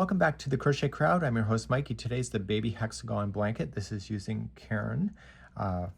Welcome back to the Crochet Crowd. I'm your host Mikey. Today's the baby hexagon blanket. This is using Caron,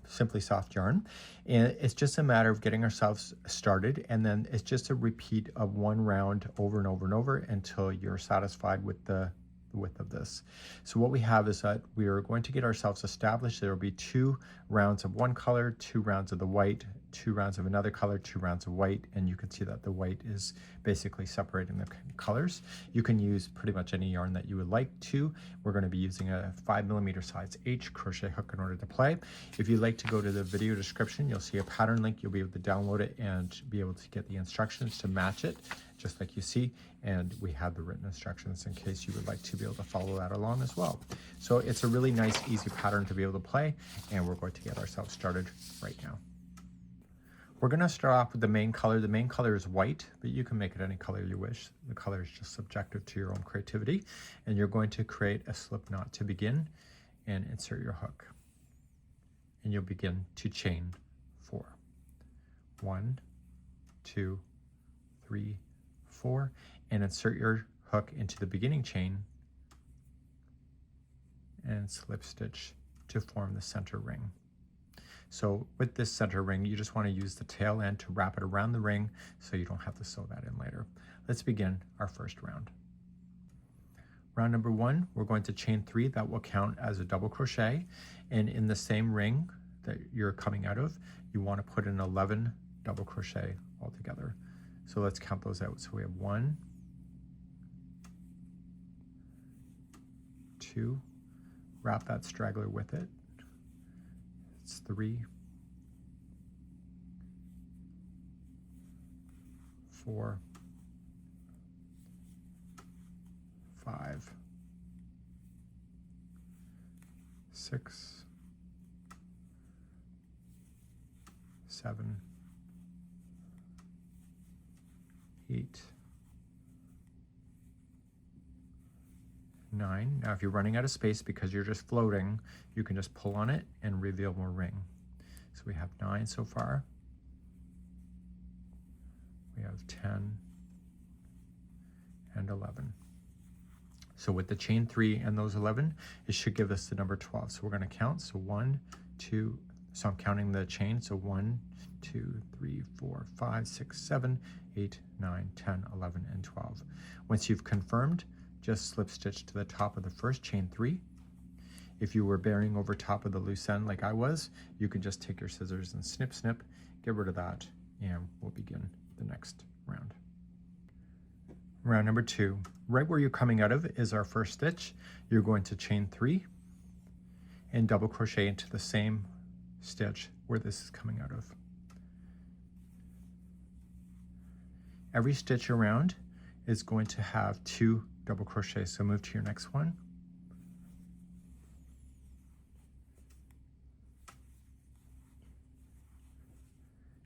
Simply Soft yarn. And it's just a matter of getting ourselves started, and then it's just a repeat of one round over and over and over until you're satisfied with the width of this. So what we have is that we are going to get ourselves established. There will be 2 rounds of one color, 2 rounds of the white, 2 rounds of another color, 2 rounds of white, and you can see that the white is basically separating the colors. You can use pretty much any yarn that you would like to. We're going to be using a 5mm size H crochet hook in order to play. If you'd like to go to the video description, you'll see a pattern link. You'll be able to download it and be able to get the instructions to match it, just like you see, and we have the written instructions in case you would like to be able to follow that along as well. So it's a really nice, easy pattern to be able to play, and we're going to get ourselves started right now. We're going to start off with the main color. The main color is white, but you can make it any color you wish. The color is just subjective to your own creativity, and you're going to create a slip knot to begin and insert your hook, and you'll begin to chain 4. 1, 2, 3, 4, and insert your hook into the beginning chain and slip stitch to form the center ring. So with this center ring, you just want to use the tail end to wrap it around the ring so you don't have to sew that in later. Let's begin our first round. Round number 1, we're going to chain 3. That will count as a double crochet, and in the same ring that you're coming out of, you want to put in 11 double crochet altogether. So let's count those out. So we have 1, 2, wrap that straggler with it. It's 3, 4, 5, 6, 7, 8, 9. Now if you're running out of space because you're just floating, you can just pull on it and reveal more ring. So we have 9 so far. We have 10 and 11. So with the chain 3 and those 11, it should give us the number 12. So we're going to count. So 1, 2, so I'm counting the chain. So 1, 2, 3, 4, 5, 6, 7, 8, 9, 10, 11, and 12. Once you've confirmed, just slip stitch to the top of the first chain 3. If you were bearing over top of the loose end like I was, you can just take your scissors and snip, snip, get rid of that, and we'll begin the next round. Round number 2, right where you're coming out of is our first stitch. You're going to chain 3 and double crochet into the same stitch where this is coming out of. Every stitch around is going to have 2 double crochet, so move to your next one.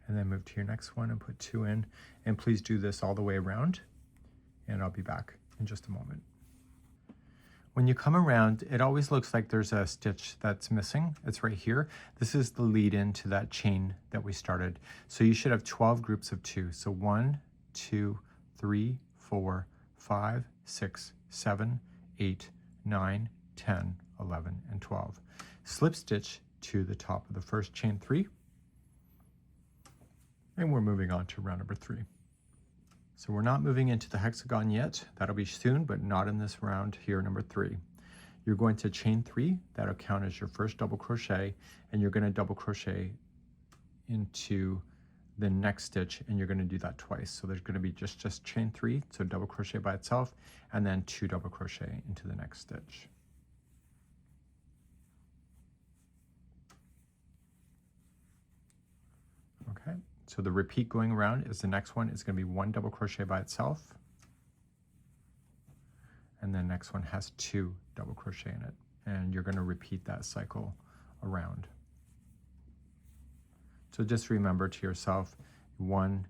And then move to your next one and put 2 in, and please do this all the way around, and I'll be back in just a moment. When you come around, it always looks like there's a stitch that's missing. It's right here. This is the lead in to that chain that we started. So you should have 12 groups of 2. So 1, 2, 3, 4, 5, 6, 7, 8, 9, 10, 11, and 12. Slip stitch to the top of the first chain 3, and we're moving on to round number 3. So we're not moving into the hexagon yet. That'll be soon, but not in this round here, number 3. You're going to chain 3. That'll count as your first double crochet, and you're going to double crochet into the next stitch, and you're going to do that twice. So there's going to be just chain 3, so double crochet by itself, and then 2 double crochet into the next stitch. Okay, so the repeat going around is the next one is going to be 1 double crochet by itself, and then next one has 2 double crochet in it, and you're going to repeat that cycle around. So just remember to yourself 1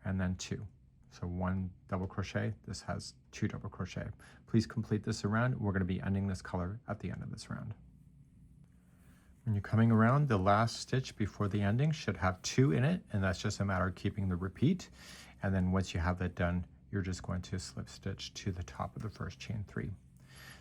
and then 2. So 1 double crochet, this has 2 double crochet. Please complete this around. We're going to be ending this color at the end of this round. When you're coming around, the last stitch before the ending should have 2 in it, and that's just a matter of keeping the repeat. And then once you have that done, you're just going to slip stitch to the top of the first chain 3.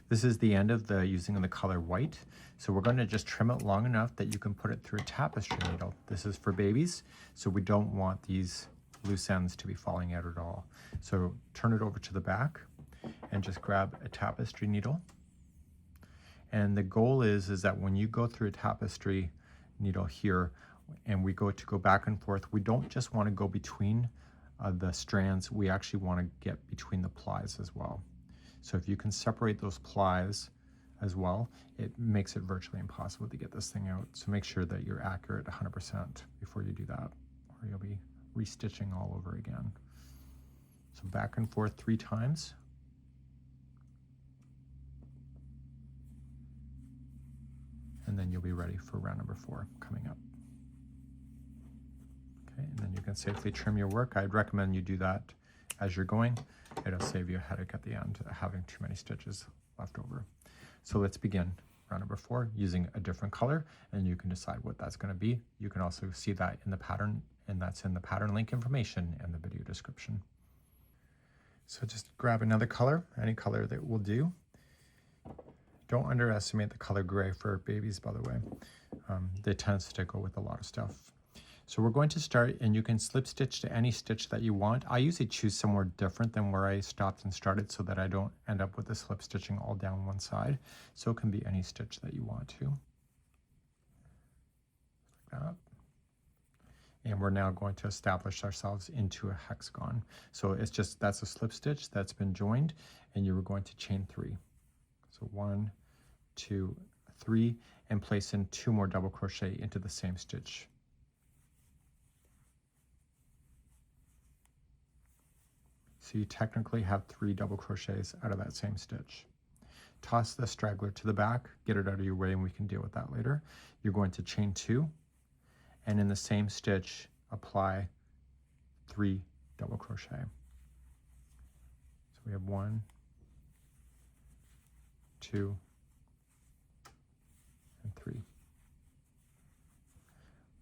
This is the end of the using the color white. So we're going to just trim it long enough that you can put it through a tapestry needle. This is for babies, so we don't want these loose ends to be falling out at all. So turn it over to the back and just grab a tapestry needle. And the goal is that when you go through a tapestry needle here and we go back and forth, we don't just want to go between the strands, we actually want to get between the plies as well. So if you can separate those plies as well, it makes it virtually impossible to get this thing out. So make sure that you're accurate 100% before you do that, or you'll be restitching all over again. So back and forth 3 times. And then you'll be ready for round number 4 coming up. Okay, and then you can safely trim your work. I'd recommend you do that as you're going. It'll save you a headache at the end, having too many stitches left over. So let's begin round number 4 using a different color, and you can decide what that's going to be. You can also see that in the pattern, and that's in the pattern link information and the video description. So just grab another color, any color that will do. Don't underestimate the color gray for babies, by the way. They tend to go with a lot of stuff. So we're going to start, and you can slip stitch to any stitch that you want. I usually choose somewhere different than where I stopped and started so that I don't end up with the slip stitching all down one side. So it can be any stitch that you want to. Like that. And we're now going to establish ourselves into a hexagon. So it's just, that's a slip stitch that's been joined, and you were going to chain 3. So 1, 2, 3, and place in 2 more double crochet into the same stitch. So you technically have 3 double crochets out of that same stitch. Toss the straggler to the back, get it out of your way, and we can deal with that later. You're going to chain 2, and in the same stitch, apply 3 double crochet. So we have 1, 2, and 3.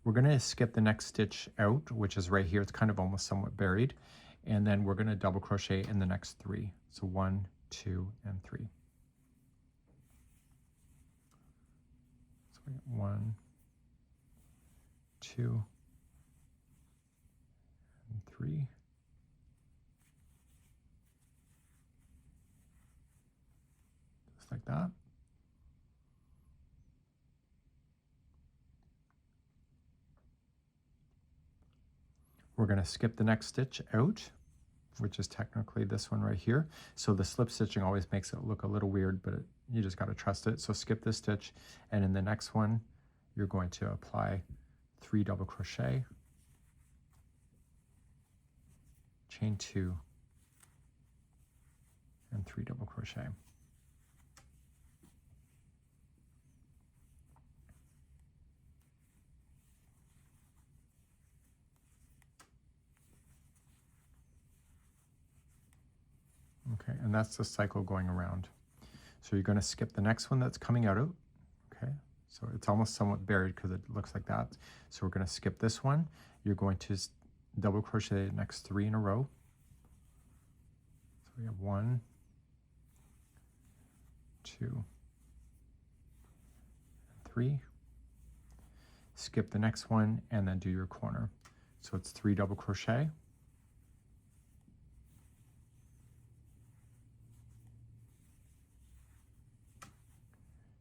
We're going to skip the next stitch out, which is right here. It's kind of almost somewhat buried. And then we're going to double crochet in the next 3. So 1, 2, and 3. So we get 1, 2, and 3. Just like that. We're going to skip the next stitch out, which is technically this one right here. So the slip stitching always makes it look a little weird, but you just got to trust it. So skip this stitch, and in the next one, you're going to apply 3 double crochet, chain 2, and 3 double crochet. Okay, and that's the cycle going around. So you're going to skip the next one that's coming out of, okay? So it's almost somewhat buried because it looks like that. So we're going to skip this one. You're going to double crochet the next 3 in a row. So we have 1, 2, and 3. Skip the next one and then do your corner. So it's 3 double crochet.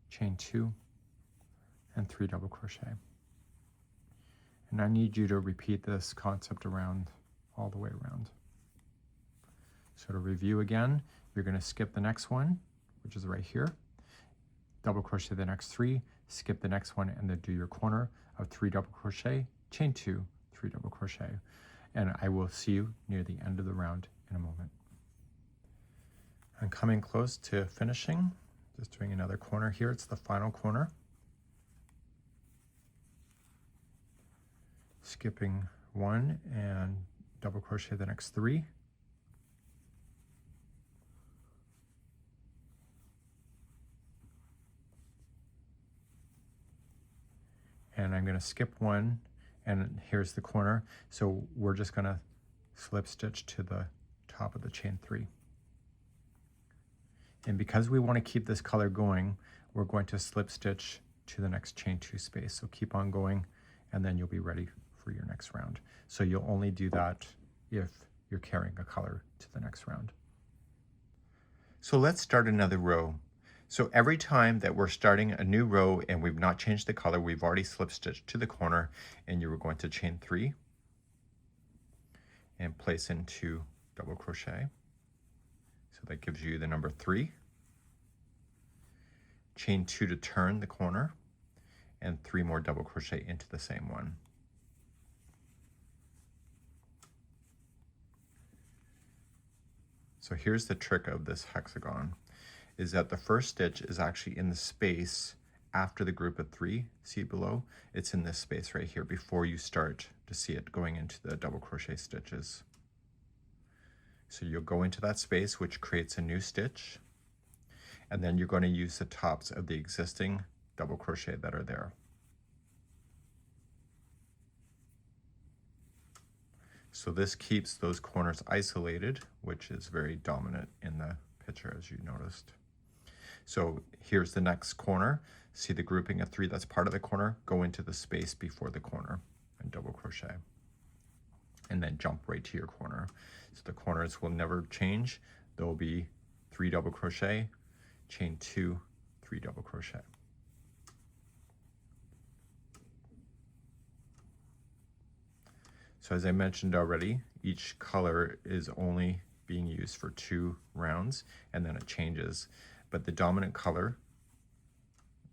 Chain 2, and 3 double crochet. And I need you to repeat this concept around, all the way around. So to review again, you're going to skip the next one, which is right here, double crochet the next 3, skip the next one, and then do your corner of 3 double crochet, chain 2, 3 double crochet. And I will see you near the end of the round in a moment. I'm coming close to finishing. Just doing another corner here. It's the final corner. Skipping 1 and double crochet the next 3. And I'm going to skip 1, and here's the corner. So we're just going to slip stitch to the top of the chain 3. And because we want to keep this color going, we're going to slip stitch to the next chain 2 space. So keep on going, and then you'll be ready for your next round. So you'll only do that if you're carrying a color to the next round. So let's start another row. So every time that we're starting a new row and we've not changed the color, we've already slip stitched to the corner, and you were going to chain 3 and place into double crochet. So that gives you the number 3. Chain 2 to turn the corner, and 3 more double crochet into the same one. So here's the trick of this hexagon, is that the first stitch is actually in the space after the group of 3. See below? It's in this space right here before you start to see it going into the double crochet stitches. So you'll go into that space, which creates a new stitch, and then you're going to use the tops of the existing double crochet that are there. So this keeps those corners isolated, which is very dominant in the picture, as you noticed. So here's the next corner. See the grouping of 3 that's part of the corner? Go into the space before the corner and double crochet. And then jump right to your corner. So the corners will never change. There will be 3 double crochet, chain 2, 3 double crochet. So as I mentioned already, each color is only being used for 2 rounds, and then it changes. But the dominant color,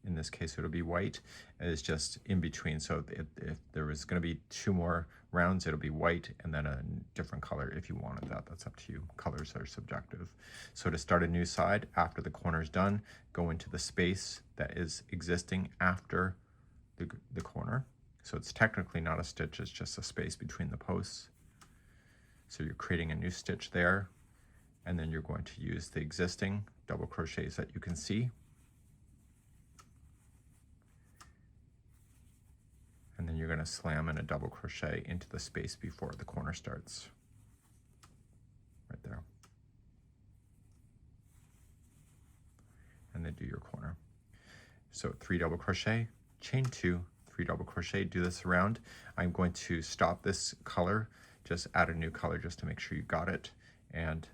in this case it'll be white, is just in between. So if there was going to be 2 more rounds, it'll be white and then a different color if you wanted that. That's up to you. Colors are subjective. So to start a new side, after the corner's done, go into the space that is existing after the corner. So it's technically not a stitch, it's just a space between the posts. So you're creating a new stitch there, and then you're going to use the existing double crochets that you can see. And then you're going to slam in a double crochet into the space before the corner starts. Right there. And then do your corner. So 3 double crochet, chain 2, 3 double crochet, do this around. I'm going to stop this color, just add a new color just to make sure you got it. And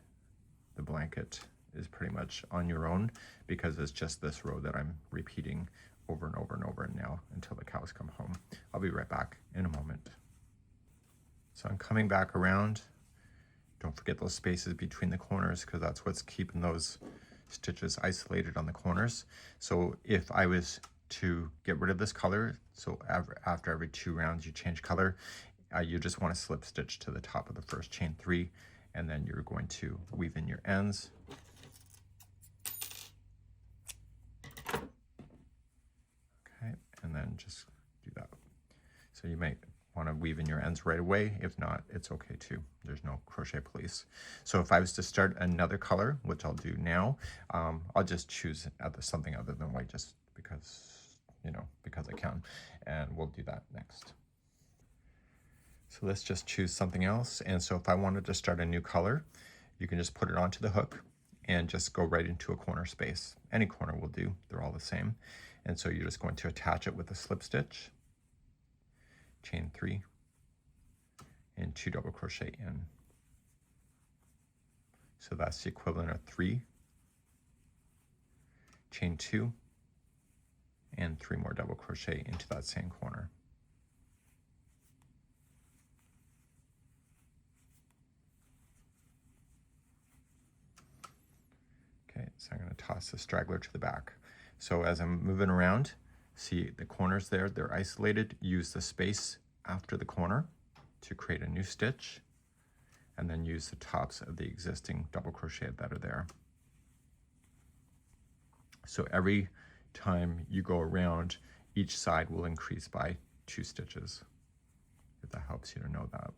the blanket is pretty much on your own because it's just this row that I'm repeating over and over and over now until the cows come home. I'll be right back in a moment. So I'm coming back around. Don't forget those spaces between the corners because that's what's keeping those stitches isolated on the corners. So if I was to get rid of this color, so after every 2 rounds you change color, you just want to slip stitch to the top of the first chain 3, and then you're going to weave in your ends. Okay, and then just do that. So you might want to weave in your ends right away. If not, it's okay too. There's no crochet police. So if I was to start another color, which I'll do now, I'll just choose something other than white just because I can, and we'll do that next. So let's just choose something else. And so if I wanted to start a new color, you can just put it onto the hook and just go right into a corner space. Any corner will do, they're all the same. And so you're just going to attach it with a slip stitch, chain 3, and 2 double crochet in. So that's the equivalent of 3, chain 2, and 3 more double crochet into that same corner. Okay, so I'm going to toss the straggler to the back. So as I'm moving around, see the corners there, they're isolated. Use the space after the corner to create a new stitch, and then use the tops of the existing double crochet that are there. So every time you go around, each side will increase by 2 stitches, if that helps you to know that.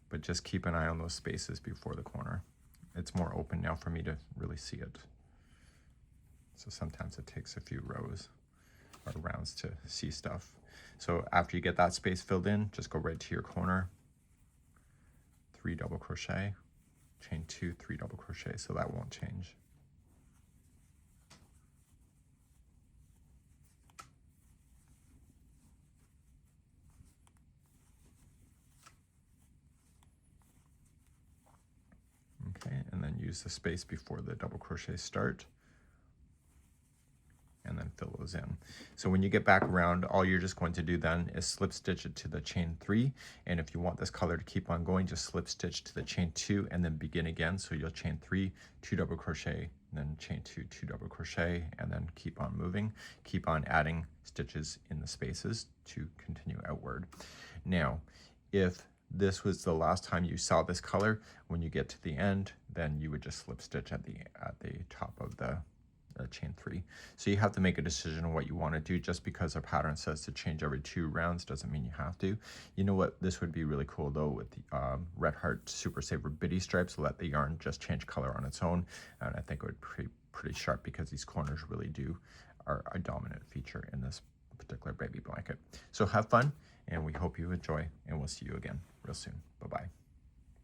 But just keep an eye on those spaces before the corner. It's more open now for me to really see it. So sometimes it takes a few rows or rounds to see stuff. So after you get that space filled in, just go right to your corner, 3 double crochet, chain 2, 3 double crochet, so that won't change. Okay, and then use the space before the double crochet start, and then fill those in. So when you get back around, all you're just going to do then is slip stitch it to the chain 3, and if you want this color to keep on going, just slip stitch to the chain 2 and then begin again. So you'll chain 3, 2 double crochet, then chain 2, 2 double crochet, and then keep on moving. Keep on adding stitches in the spaces to continue outward. Now, if this was the last time you saw this color, when you get to the end, then you would just slip stitch at the top of the chain 3. So you have to make a decision on what you want to do. Just because our pattern says to change every 2 rounds doesn't mean you have to. You know what, this would be really cool though with the Red Heart Super Saver bitty stripes. Let the yarn just change color on its own, and I think it would be pretty sharp, because these corners really are a dominant feature in this particular baby blanket. So have fun, and we hope you enjoy, and we'll see you again real soon. Bye-bye.